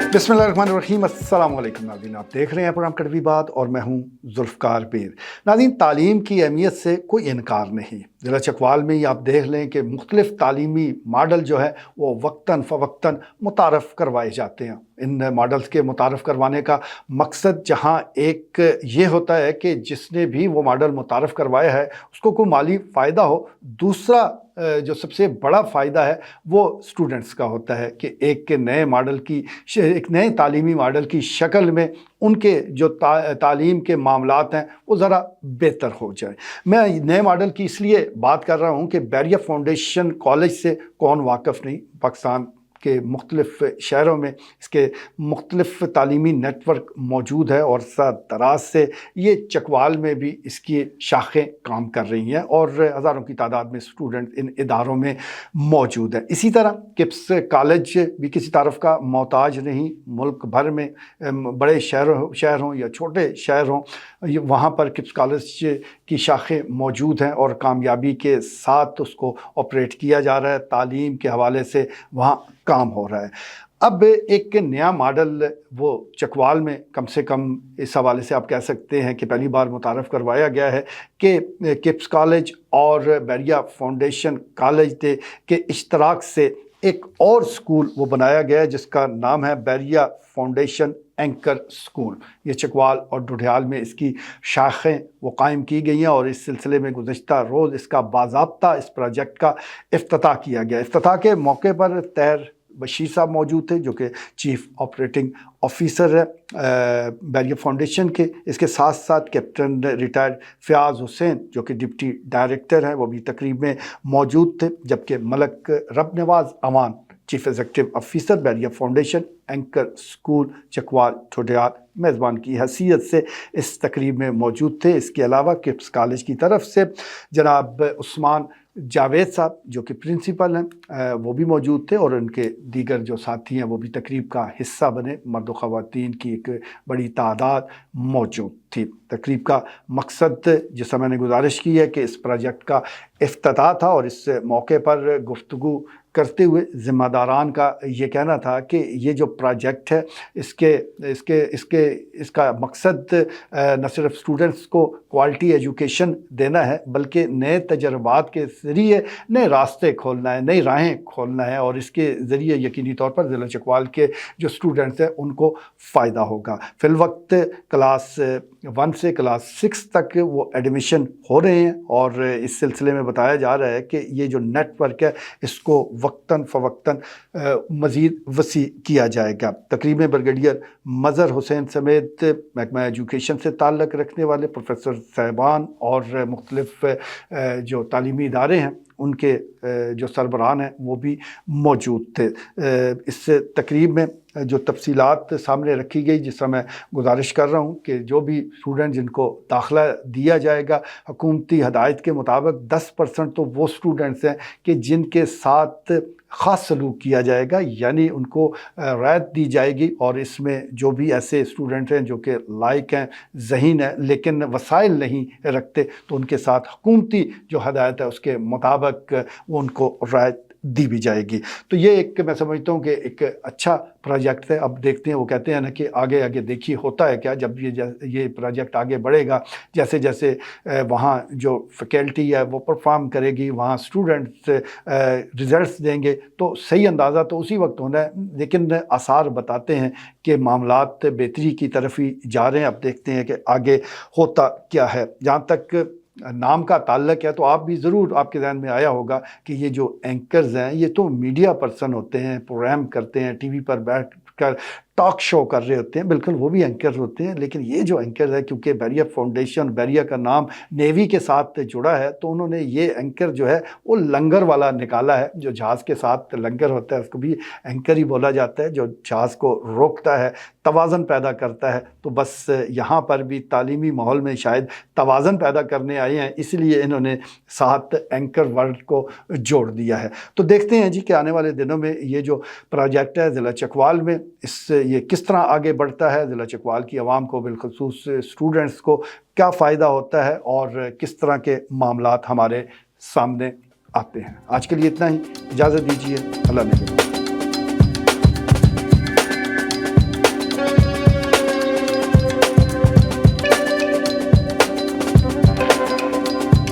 बिस्मिल्लाहिर्रहमानिर्रहीम, अस्सलाम वालेकुम नाज़रीन। आप देख रहे हैं प्रोग्राम कड़वी बात और मैं हूं ज़ुल्फ़कार पीर। नाज़रीन, तालीम की अहमियत से कोई इनकार नहीं। ज़िला चकवाल में ही आप देख लें कि मुख्तलिफ़ तालीमी मॉडल जो है वो वक्तन फ़वक्तन मुतारफ़ करवाए जाते हैं। इन मॉडल्स के मुतारफ़ करवाने का मकसद जहाँ एक ये होता है कि जिसने भी वो मॉडल मुतारफ़ करवाया है उसको कोई माली फ़ायदा हो, दूसरा जो सबसे बड़ा फ़ायदा है वो स्टूडेंट्स का होता है कि एक नए मॉडल की एक नए तालीमी मॉडल की शक्ल में उनके जो तालीम के मामलात हैं वो ज़रा बेहतर हो जाए। मैं नए मॉडल की इसलिए बात कर रहा हूँ कि बैरिया फाउंडेशन कॉलेज से कौन वाकिफ़ नहीं, पाकिस्तान के मुख्तलिफ़ शहरों में इसके मुख्तलिफ़ तालीमी नेटवर्क मौजूद है और साथ दराज से ये चकवाल में भी इसकी शाखें काम कर रही हैं और हज़ारों की तादाद में स्टूडेंट इन इदारों में मौजूद हैं। इसी तरह किप्स कॉलेज भी किसी तारफ़ का मोहताज नहीं। मुल्क भर में बड़े शहर हों या छोटे शहर हों, वहाँ पर किप्स कॉलेज की शाखें मौजूद हैं और कामयाबी के साथ उसको ऑपरेट किया जा रहा है। तालीम के हवाले से वहाँ काम हो रहा है। अब एक नया मॉडल वो चकवाल में कम से कम इस हवाले से आप कह सकते हैं कि पहली बार मुतारफ़ करवाया गया है कि किप्स कॉलेज और बैरिया फाउंडेशन कॉलेज के इश्तराक से एक और स्कूल वो बनाया गया है जिसका नाम है बैरिया फाउंडेशन एंकर स्कूल। ये चकवाल और डुडियाल में इसकी शाखें वो कायम की गई हैं और इस सिलसिले में गुज़श्ता रोज़ इसका बाज़ाब्ता इस प्रोजेक्ट का इफ्तिताह किया गया। इफ्तिताह के मौके पर तैर बशीर साहब मौजूद थे जो कि चीफ़ ऑपरेटिंग ऑफिसर है बैरिया फाउंडेशन के। इसके साथ साथ कैप्टन रिटायर्ड फ़याज़ हुसैन जो कि डिप्टी डायरेक्टर हैं वो भी तकरीब में मौजूद थे, जबकि Malik Rab Nawaz Awan chief executive officer Bariya foundation anchor school Chakwal Dudial मेज़बान की हैसियत से इस तकरीब में मौजूद थे। इसके अलावा किप्स कॉलेज की तरफ से जनाब उस्मान जावेद साहब जो कि प्रिंसिपल हैं वो भी मौजूद थे और उनके दीगर जो साथी हैं वो भी तकरीब का हिस्सा बने। मर्द व ख़वातीन की एक बड़ी तादाद मौजूद थी। तकरीब का मकसद जिससे मैंने गुजारिश की है कि इस प्रोजेक्ट का इफ्तिताह था और इस मौके पर गुफ्तगू करते हुए ज़िम्मेदारान का ये कहना था कि ये जो प्रोजेक्ट है इसका मकसद न सिर्फ स्टूडेंट्स को क्वालिटी एजुकेशन देना है बल्कि नए तजर्बात के ज़रिए नए रास्ते खोलना है, नई राहें खोलना है और इसके ज़रिए यकीनी तौर पर ज़िला चकवाल के जो स्टूडेंट्स हैं उनको फ़ायदा होगा। फ़िलवक्त क्लास 1 से क्लास 6 तक वो एडमिशन हो रहे हैं और इस सिलसिले में बताया जा रहा है कि ये जो नेटवर्क है इसको वक्तन फ़वक्तन मज़ीद वसी किया जाएगा। तकरीब में ब्रिगेडियर मज़हर हुसैन समेत महकमा एजुकेशन से ताल्लुक़ रखने वाले प्रोफेसर साहिबान और मुख्तलिफ़ जो तालीमी इदारे हैं उनके जो सरबराहान हैं वो भी मौजूद थे। इस तकरीब में जो तफसीलात सामने रखी गई, जिससे मैं गुजारिश कर रहा हूँ कि जो भी स्टूडेंट जिनको दाखिला दिया जाएगा हुकूमती हदायत के मुताबिक 10% तो वो स्टूडेंट्स हैं कि जिनके साथ ख़ास सलूक किया जाएगा, यानी उनको रियायत दी जाएगी और इसमें जो भी ऐसे स्टूडेंट हैं जो कि लायक हैं, ज़हीन हैं लेकिन वसाइल नहीं रखते तो उनके साथ हुकूमती जो हदायत है उसके मुताबिक वो उनको रियायत दी भी जाएगी। तो ये एक मैं समझता हूँ कि एक अच्छा प्रोजेक्ट है। अब देखते हैं, वो कहते हैं ना कि आगे आगे देखिए होता है क्या। जब ये प्रोजेक्ट आगे बढ़ेगा, जैसे जैसे वहाँ जो फैकल्टी है वो परफॉर्म करेगी, वहाँ स्टूडेंट्स रिज़ल्ट्स देंगे तो सही अंदाज़ा तो उसी वक्त होना है, लेकिन आसार बताते हैं कि मामलात बेहतरी की तरफ ही जा रहे हैं। अब देखते हैं कि आगे होता क्या है। जहाँ तक नाम का ताल्लुक है तो आप भी ज़रूर आपके ज़हन में आया होगा कि ये जो एंकर्स हैं ये तो मीडिया पर्सन होते हैं, प्रोग्राम करते हैं, टीवी पर बैठ कर टॉक शो कर रहे होते हैं, बिल्कुल वो भी एंकर होते हैं। लेकिन ये जो एंकर है, क्योंकि बैरिया फाउंडेशन, बैरिया का नाम नेवी के साथ जुड़ा है तो उन्होंने ये एंकर जो है वो लंगर वाला निकाला है। जो जहाज़ के साथ लंगर होता है उसको भी एंकर ही बोला जाता है, जो जहाज़ को रोकता है, तवाज़न पैदा करता है। तो बस यहाँ पर भी तालीमी माहौल में शायद तवाज़न पैदा करने आए हैं, इसलिए इन्होंने साथ एंकर वर्ड को जोड़ दिया है। तो देखते हैं जी कि आने वाले दिनों में ये जो प्रोजेक्ट है ज़िला चकवाल में ये किस तरह आगे बढ़ता है, ज़िला चकवाल की आवाम को, बिलखुसूस स्टूडेंट्स को क्या फ़ायदा होता है और किस तरह के मामलात हमारे सामने आते हैं। आज के लिए इतना ही, इजाज़त दीजिए, अल्लाह ने।